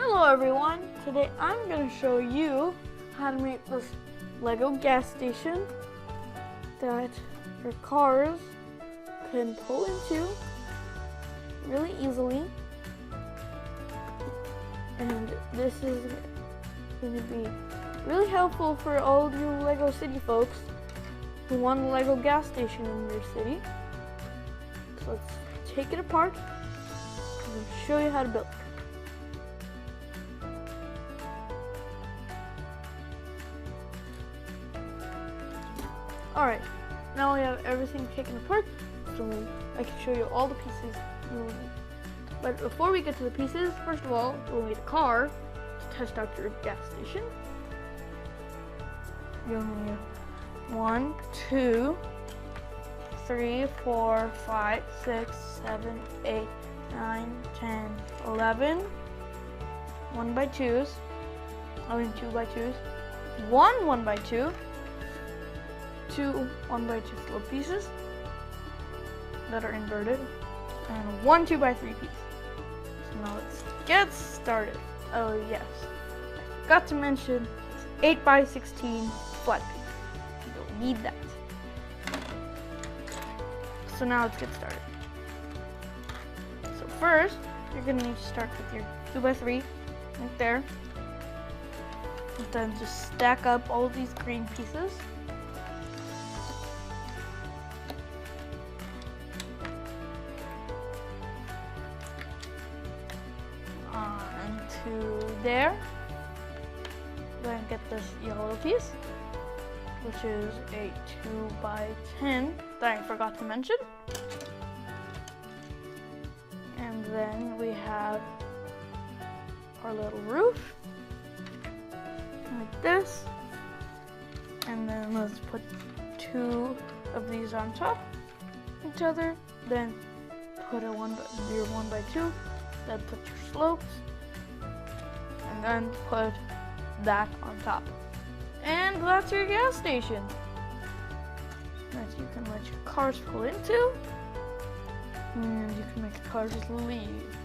Hello everyone, today I'm going to show you how to make this Lego gas station that your cars can pull into really easily. And this is going to be really helpful for all of you Lego City folks who want a Lego gas station in your city. So let's take it apart and show you how to build it. Alright, now we have everything taken apart, so I can show you all the pieces you will need. But before we get to the pieces, first of all, you'll need a car to test out your gas station. You'll need 1, 2, 3, 4, 5, 6, 7, 8, 9, 10, 11 1x2s, 2x2s, 1 1x2, 2 1x2 slope pieces that are inverted, and 1 2x3 piece. So now let's get started. Oh yes, I forgot to mention this 8x16 flat piece. You'll need that. So now let's get started. So first, you're gonna need to start with your 2x3 right there, and then just stack up all of these green pieces. To there, then get this yellow piece, which is a 2x10 that I forgot to mention. And then we have our little roof, like this. And then let's put 2 of these on top of each other. Then put your 1x2. Then put your slopes. And then put that on top. And that's your gas station that you can let your cars pull into, and you can make your cars leave.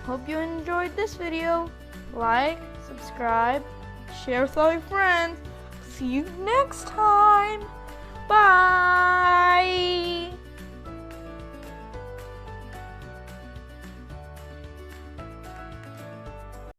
Hope you enjoyed this video. Like, subscribe, share with all your friends. See you next time. Bye.